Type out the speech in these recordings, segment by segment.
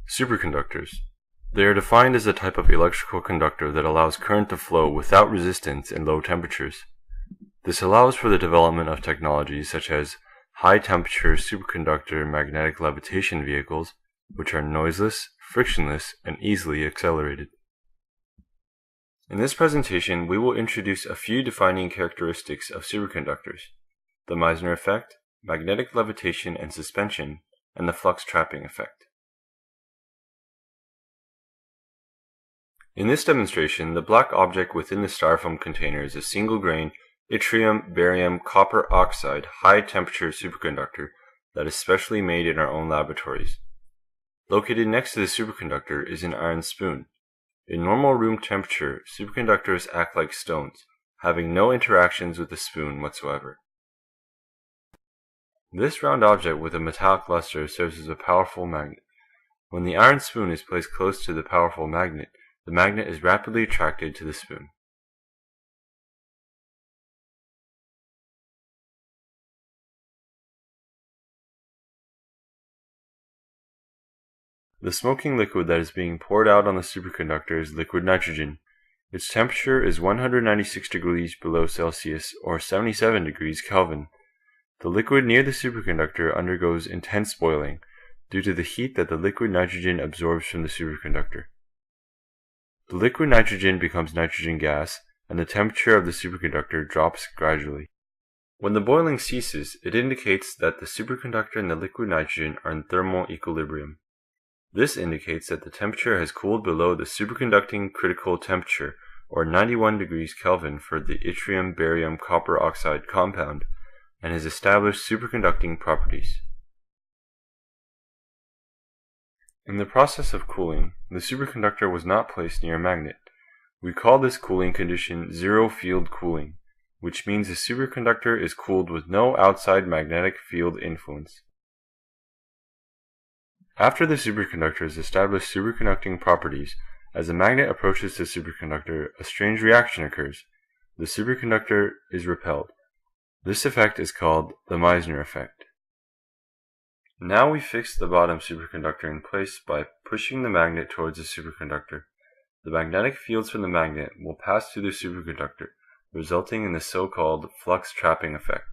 Superconductors. They are defined as a type of electrical conductor that allows current to flow without resistance in low temperatures. This allows for the development of technologies such as high-temperature superconductor magnetic levitation vehicles, which are noiseless, frictionless, and easily accelerated. In this presentation, we will introduce a few defining characteristics of superconductors: the Meissner effect, magnetic levitation and suspension, and the flux trapping effect. In this demonstration, the black object within the styrofoam container is a single-grain yttrium barium copper oxide high-temperature superconductor that is specially made in our own laboratories. Located next to the superconductor is an iron spoon. In normal room temperature, superconductors act like stones, having no interactions with the spoon whatsoever. This round object with a metallic luster serves as a powerful magnet. When the iron spoon is placed close to the powerful magnet, the magnet is rapidly attracted to the spoon. The smoking liquid that is being poured out on the superconductor is liquid nitrogen. Its temperature is 196 degrees below Celsius or 77 degrees Kelvin. The liquid near the superconductor undergoes intense boiling due to the heat that the liquid nitrogen absorbs from the superconductor. The liquid nitrogen becomes nitrogen gas, and the temperature of the superconductor drops gradually. When the boiling ceases, it indicates that the superconductor and the liquid nitrogen are in thermal equilibrium. This indicates that the temperature has cooled below the superconducting critical temperature, or 91 degrees Kelvin for the yttrium barium copper oxide compound, and has established superconducting properties. In the process of cooling, the superconductor was not placed near a magnet. We call this cooling condition zero-field cooling, which means the superconductor is cooled with no outside magnetic field influence. After the superconductor has established superconducting properties, as the magnet approaches the superconductor, a strange reaction occurs. The superconductor is repelled. This effect is called the Meissner effect. Now we fix the bottom superconductor in place by pushing the magnet towards the superconductor. The magnetic fields from the magnet will pass through the superconductor, resulting in the so-called flux trapping effect.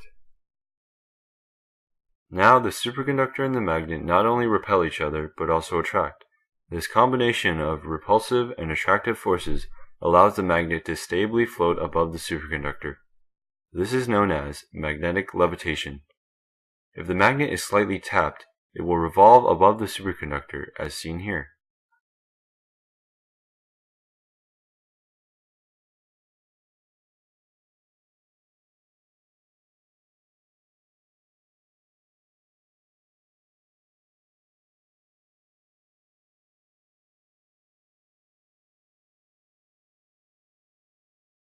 Now the superconductor and the magnet not only repel each other, but also attract. This combination of repulsive and attractive forces allows the magnet to stably float above the superconductor. This is known as magnetic levitation. If the magnet is slightly tapped, it will revolve above the superconductor, as seen here.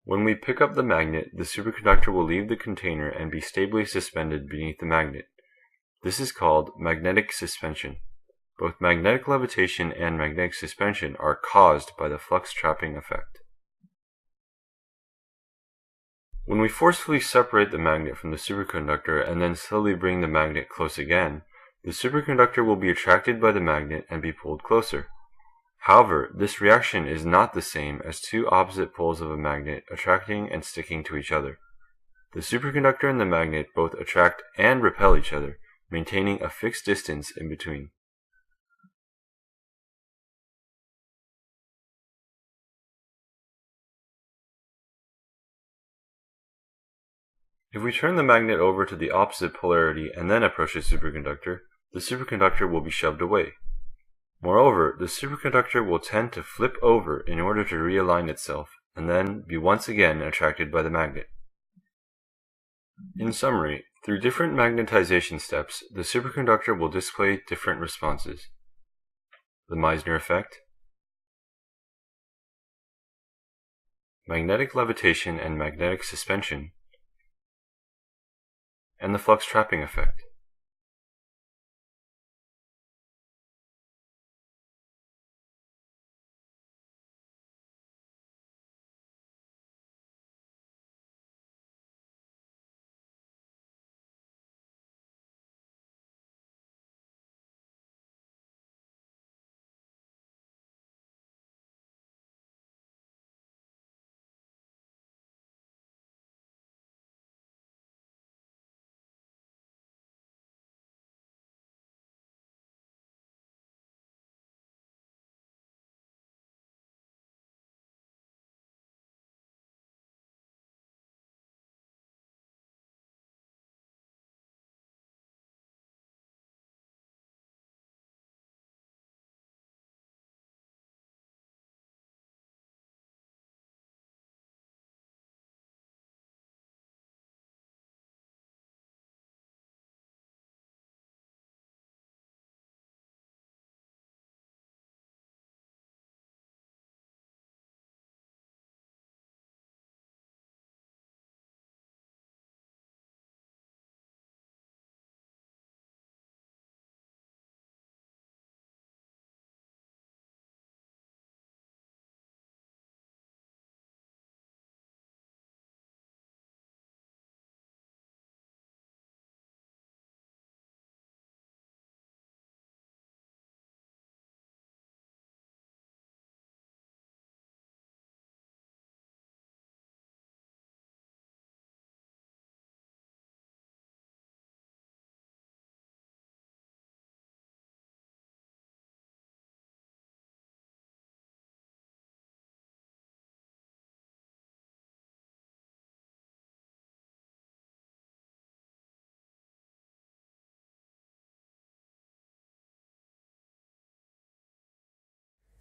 When we pick up the magnet, the superconductor will leave the container and be stably suspended beneath the magnet. This is called magnetic suspension. Both magnetic levitation and magnetic suspension are caused by the flux trapping effect. When we forcefully separate the magnet from the superconductor and then slowly bring the magnet close again, the superconductor will be attracted by the magnet and be pulled closer. However, this reaction is not the same as two opposite poles of a magnet attracting and sticking to each other. The superconductor and the magnet both attract and repel each other, maintaining a fixed distance in between. If we turn the magnet over to the opposite polarity and then approach the superconductor will be shoved away. Moreover, the superconductor will tend to flip over in order to realign itself, and then be once again attracted by the magnet. In summary, through different magnetization steps, the superconductor will display different responses: the Meissner effect, magnetic levitation and magnetic suspension, and the flux trapping effect.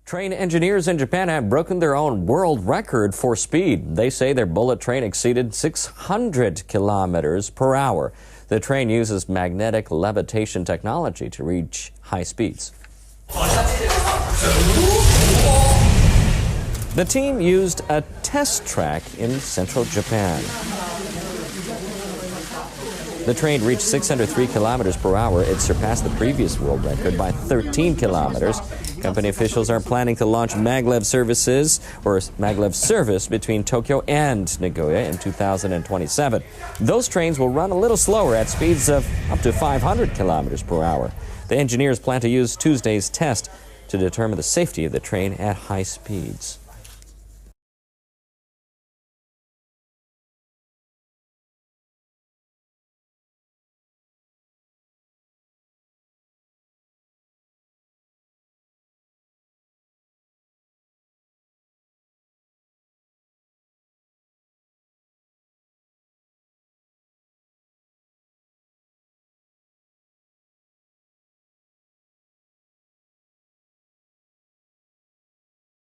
Train engineers in Japan have broken their own world record for speed. They say their bullet train exceeded 600 kilometers per hour. The train uses magnetic levitation technology to reach high speeds. The team used a test track in central Japan. The train reached 603 kilometers per hour. It surpassed the previous world record by 13 kilometers. Company officials are planning to launch Maglev services, or Maglev service, between Tokyo and Nagoya in 2027. Those trains will run a little slower at speeds of up to 500 kilometers per hour. The engineers plan to use Tuesday's test to determine the safety of the train at high speeds.